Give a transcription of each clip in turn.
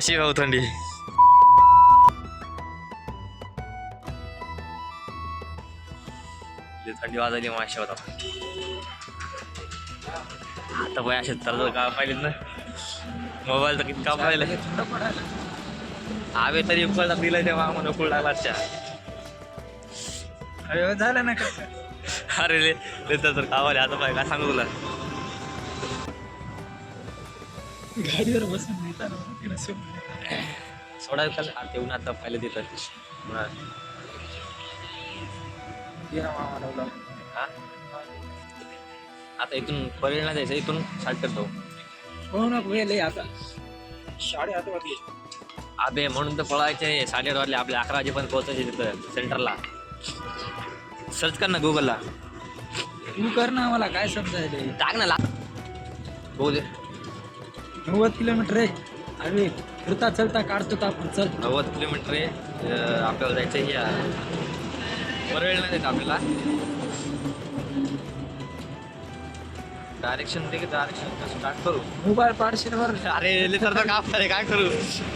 कशी भाऊ थंडी? थंडी वाजायली माशी होता आता बाय असे तर का पाहिलेत ना मोबाईल तर किती का पाहिलं हवे तरी उकळला दिलाय तेव्हा आम्हाला उकळ लागला अरे झालं ना अरे रे तर कावाले आता पाहिजे काय सांगू तुला गाडीवर बसून सोडा ते उन्हात पहिले देतात आता इथून परेलला जायचं इथून स्टार्ट करतो हो ना वेळ आता 8:30 वाजले अबे म्हणून तर पळायचे 8:30 वाजले आपल्या 11 वाजेपर्यंत पोहोचायचे तिथं सेंटरला सर्च कर ना गुगलला तू कर ना मला काय समजायले टाक ना बोल 90 किलोमीटर आहे अरे फिरता चलता काढतो तर आपण चल 90 किलोमीटर आहे आपल्याला जायचं या परेल नाही जायचं आपल्याला डायरेक्शन दे की डायरेक्शन कसं स्टार्ट करू मोबाईल पाडशील वर अरे तर काम करे काय करू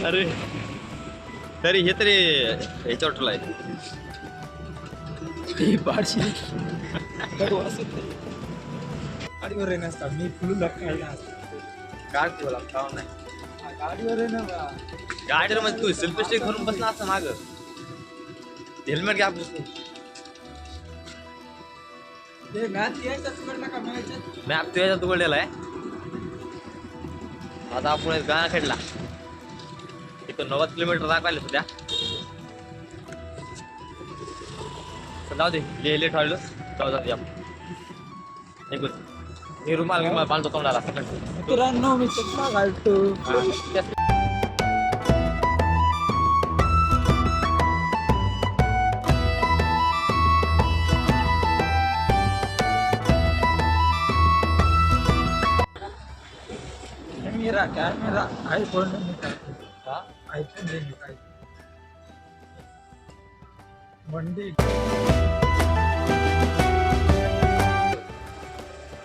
अरे तरी हे तरी ह्याच्यावर ठेवला आहे पाडशील गाडीवर नसता मी फुलून काढला काय तुला काम नाही गाडीवर आहे ना गाडीवर मध्ये तू सेल्फी स्टिक करून बसला असता माग हेल्मेट घ्या ते मॅच यायचाच पडला का मॅच मॅप तू याच्यात उघडलेला आहे आता आपण गाणा खेळला इथं 90 किलोमीटर दाखवायला सध्या जाऊ दे लेट व्हायलो जाऊ दे आपण एक मी रुमाल बांधतो तोंडाला मित्रांनो मी चष्मा घालतो कॅमेरा आयफोन मंडी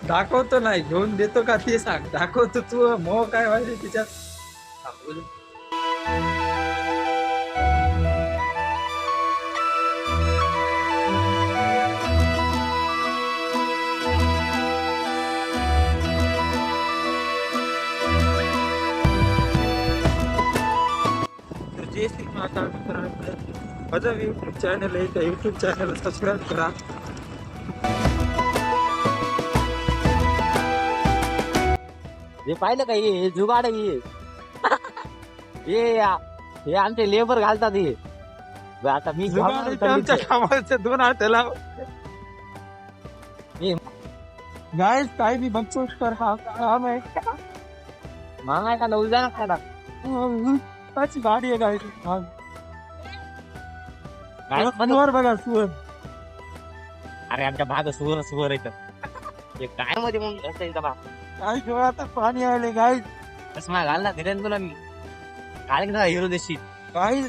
दाखवतो नाही घेऊन देतो का ते सांग दाखवतो तू मोह काय व्हायचे तिच्यात माझं यूट्यूब चॅनल आहे त्या यूट्यूब चॅनल सबस्क्राईब करा हे पाहिलं का हे जुगाड हे आमचे लेबर घालतात हे आता मी आमच्या कामाचे 2 हात लाव गाइस काय बी बघतोस तर हा काम आहे मागाय का नऊ जण खायला त्याची गाडी आहे गाइस सुवर बघा सुवर अरे आमच्या भाग सुवर येत काय मध्ये म्हणून काय जेव्हा आता पाणी आले गाइस चष्मा घाल ना धीरे तुला मी काळ ना हिरो देशी काय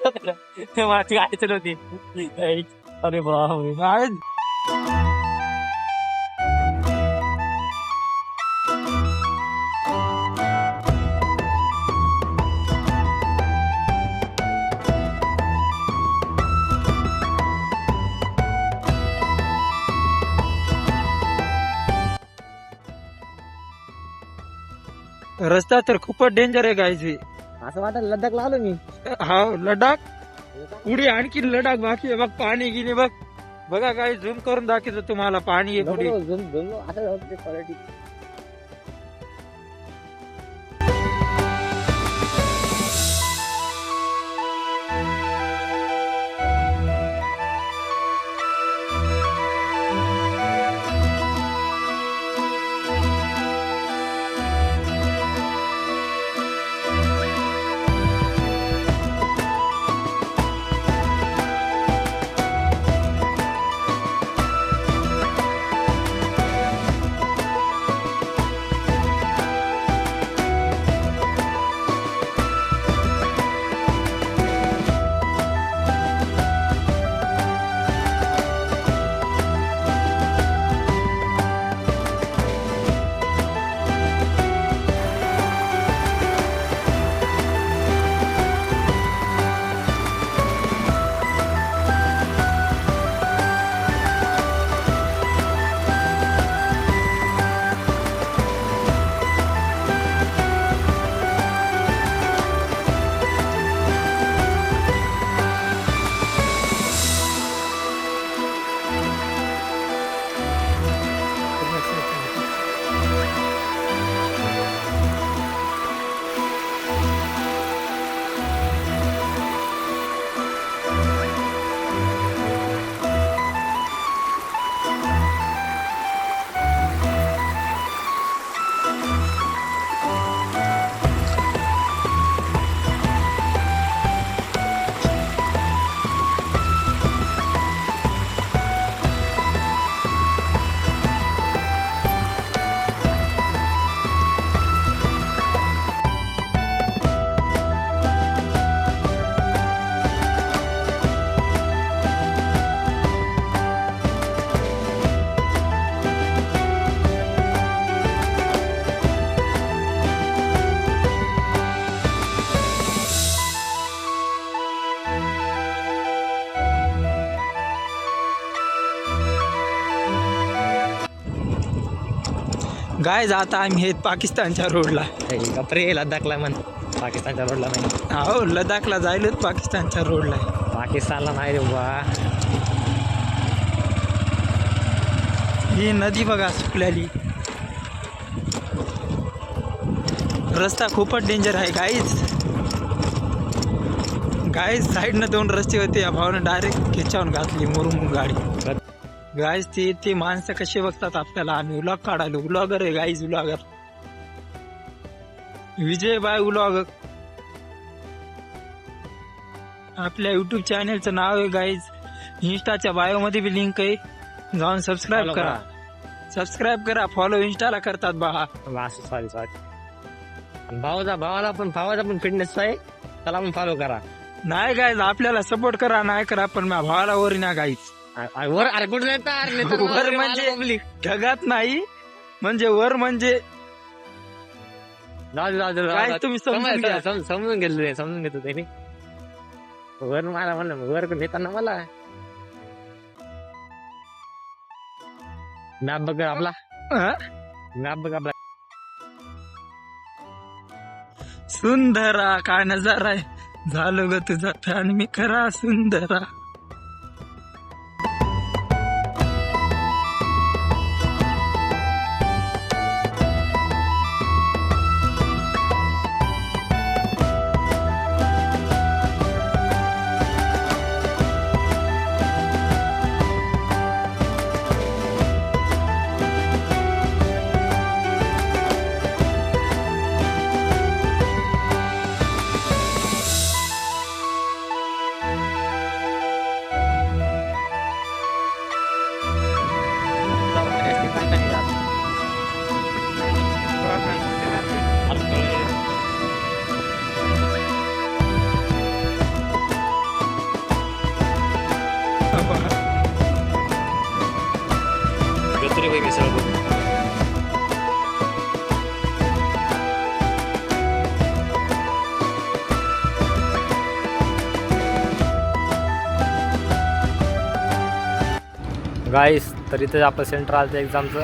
पकड ते माझी गाडी चलवती अरे बापरे गाइस रस्ता तर खूपच डेंजर आहे गाइस असं वाटत लडाख लावलो मी हा लडाख पुढे आणखी लडाख बाकी आहे बघ पाणी गिनी बघ बघा काय झूम करून दाखवतो तुम्हाला पाणी आहे पुढे क्वालिटी गायज आता आम्ही हे पाकिस्तानच्या रोडला. कपरे लद्दाखला म्हण, पाकिस्तानच्या रोडला नाही. हो लडाखला जायलोच पाकिस्तानच्या रोडला आहे. पाकिस्तानला नाही रे बा. ही नदी बघा सुकलेली. रस्ता खूपच डेंजर आहे गाईज साईडनं 2 रस्ते होते. या भावानं डायरेक्ट खेचावून घातली मुरुम गाडी. गाईज ते माणसं कसे बघतात आपल्याला. आम्ही व्लॉग काढायलो. व्लॉगर आहे गाईज, व्लॉगर विजय बाय व्लॉग. आपल्या युट्यूब चॅनेलचं नाव आहे गाईज. इंस्टाच्या बायो मध्ये बी लिंक आहे, जाऊन सबस्क्राईब करा. फॉलो इंस्टाला करतात बा. सॉरी. भावाला पण फिटनेस आहे, त्याला पण फॉलो करा. नाही गाईज आपल्याला सपोर्ट करा, नाही करा पण माझ्या भावाला वर ना गाईज. वर अरे कुठे नेता वर म्हणजे ढगात नाही, म्हणजे वर म्हणजे काय तुम्ही समजून घ्या. समजून घेतो त्यांनी. वर मला म्हणलं वर नेताना मला मॅप बघ आपला. हा? मॅप बघ आपला. सुंदरा काय नजारा आहे. झालो ग तुझा फॅन मी खरा सुंदरा. गाईस तर इथे आपलं सेंटर आलं एक्झामचं.